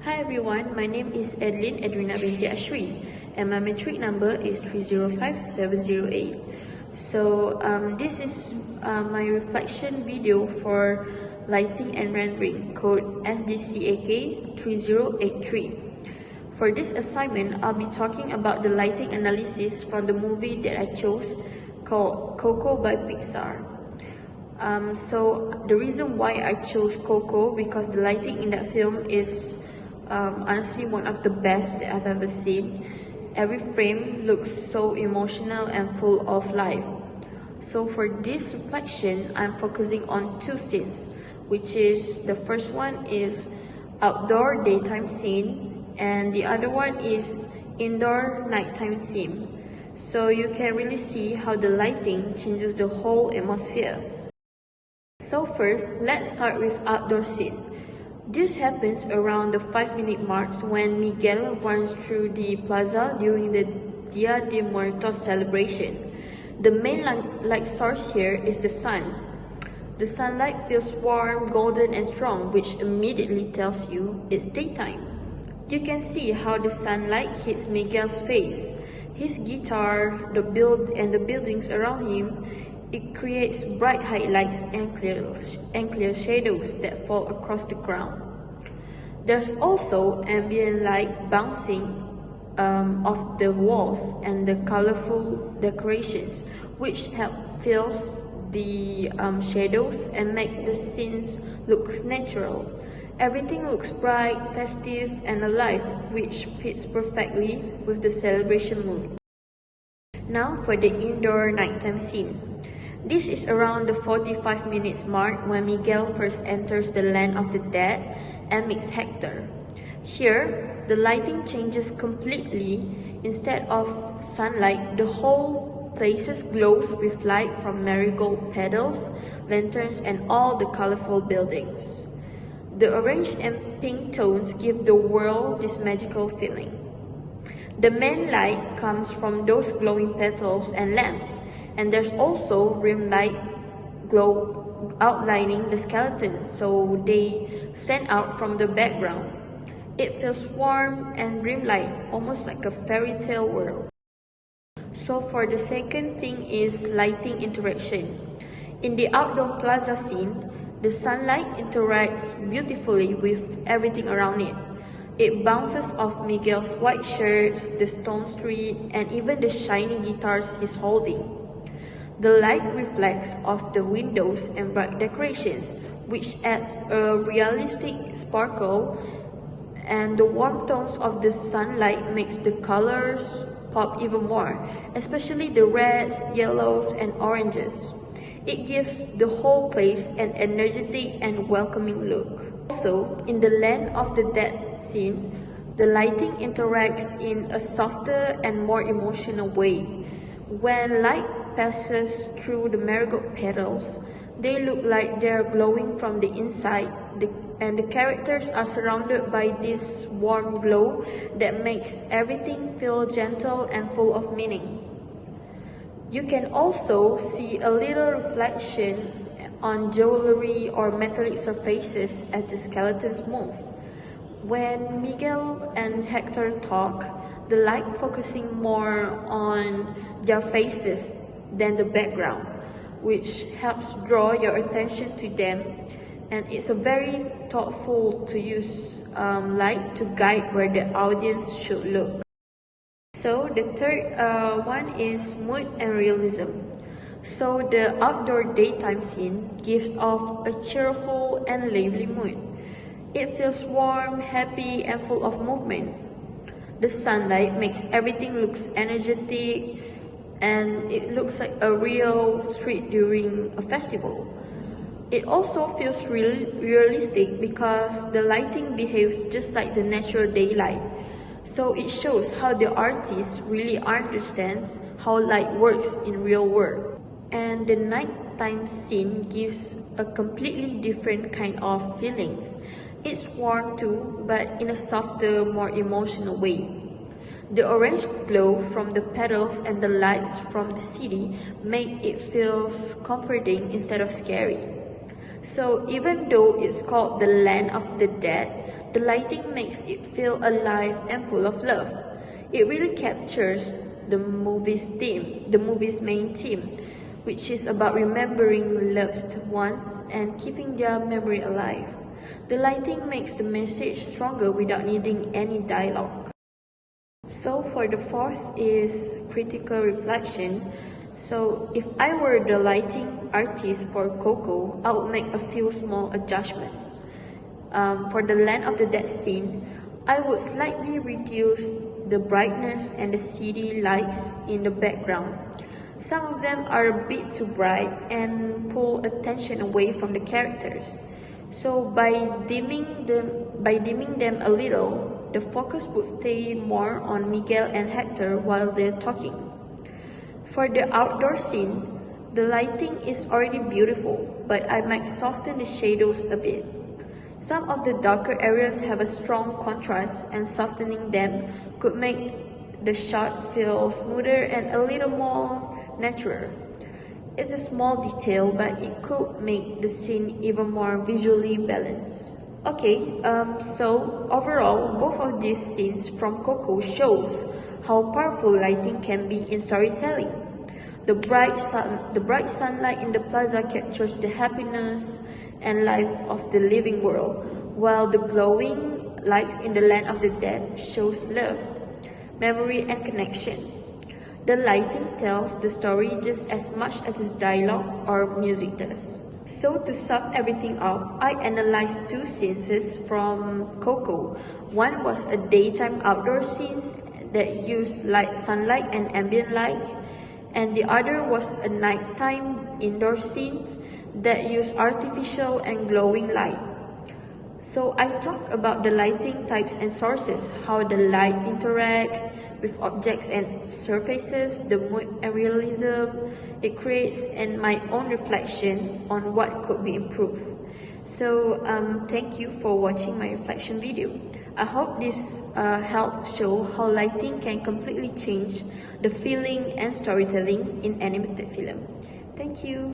Hi everyone, my name is Edlin Edwina binti Ashri and my metric number is 305708. So this is my reflection video for lighting and rendering code SDCAK3083. For this assignment, I'll be talking about the lighting analysis from the movie that I chose called Coco by Pixar. So the reason why I chose Coco because the lighting in that film is honestly one of the best that I've ever seen. Every frame looks so emotional and full of life. So for this reflection, I'm focusing on two scenes, which is the first one is outdoor daytime scene and the other one is indoor nighttime scene. So you can really see how the lighting changes the whole atmosphere. So first, let's start with outdoor scene. This happens around the 5-minute mark when Miguel runs through the plaza during the Dia de Muertos celebration. The main light source here is the sun. The sunlight feels warm, golden and strong, which immediately tells you it's daytime. You can see how the sunlight hits Miguel's face, his guitar, the buildings around him. It creates bright highlights and clear shadows that fall across the ground. There's also ambient light bouncing off the walls and the colorful decorations, which help fill the shadows and make the scenes look natural. Everything looks bright, festive, and alive, which fits perfectly with the celebration mood. Now for the indoor nighttime scene. This is around the 45 minutes mark when Miguel first enters the land of the dead and meets Hector. Here, the lighting changes completely. Instead of sunlight, the whole place glows with light from marigold petals, lanterns, and all the colorful buildings. The orange and pink tones give the world this magical feeling. The main light comes from those glowing petals and lamps, and there's also rim light glow outlining the skeletons, so they stand out from the background. It feels warm and dreamlike, almost like a fairy tale world. So for the second thing is lighting interaction. In the outdoor plaza scene, the sunlight interacts beautifully with everything around it. It bounces off Miguel's white shirts, the stone street, and even the shiny guitars he's holding. The light reflects off the windows and bright decorations, which adds a realistic sparkle, and the warm tones of the sunlight makes the colors pop even more, especially the reds, yellows, and oranges. It gives the whole place an energetic and welcoming look. Also, in the land of the dead scene, the lighting interacts in a softer and more emotional way. When light passes through the marigold petals, they look like they're glowing from the inside, and the characters are surrounded by this warm glow that makes everything feel gentle and full of meaning. You can also see a little reflection on jewelry or metallic surfaces as the skeletons move. When Miguel and Hector talk, the light focusing more on their faces than the background, which helps draw your attention to them, and it's a very thoughtful to use light to guide where the audience should look. So the third one is mood and realism. So the outdoor daytime scene gives off a cheerful and lively mood. It feels warm, happy, and full of movement. The sunlight makes everything look energetic, and it looks like a real street during a festival. It also feels realistic because the lighting behaves just like the natural daylight. So it shows how the artist really understands how light works in real world. And the nighttime scene gives a completely different kind of feelings. It's warm too, but in a softer, more emotional way. The orange glow from the petals and the lights from the city make it feel comforting instead of scary. So even though it's called the land of the dead, the lighting makes it feel alive and full of love. It really captures the movie's theme, the movie's main theme, which is about remembering loved ones and keeping their memory alive. The lighting makes the message stronger without needing any dialogue. So for the fourth is critical reflection. So if I were the lighting artist for Coco, I would make a few small adjustments. For the Land of the Dead scene, I would slightly reduce the brightness and the city lights in the background. Some of them are a bit too bright and pull attention away from the characters. So by dimming them a little, the focus would stay more on Miguel and Hector while they're talking. For the outdoor scene, the lighting is already beautiful, but I might soften the shadows a bit. Some of the darker areas have a strong contrast, and softening them could make the shot feel smoother and a little more natural. It's a small detail, but it could make the scene even more visually balanced. Okay, so overall, both of these scenes from Coco shows how powerful lighting can be in storytelling. The bright sunlight in the plaza captures the happiness and life of the living world, while the glowing lights in the Land of the Dead shows love, memory, and connection. The lighting tells the story just as much as its dialogue or music does. So to sum everything up, I analyzed two scenes from Coco. One was a daytime outdoor scene that used sunlight and ambient light, and the other was a nighttime indoor scene that used artificial and glowing light. So I talked about the lighting types and sources, how the light interacts with objects and surfaces, the mood and realism it creates, and my own reflection on what could be improved. So thank you for watching my reflection video. I hope this helped show how lighting can completely change the feeling and storytelling in animated film. Thank you.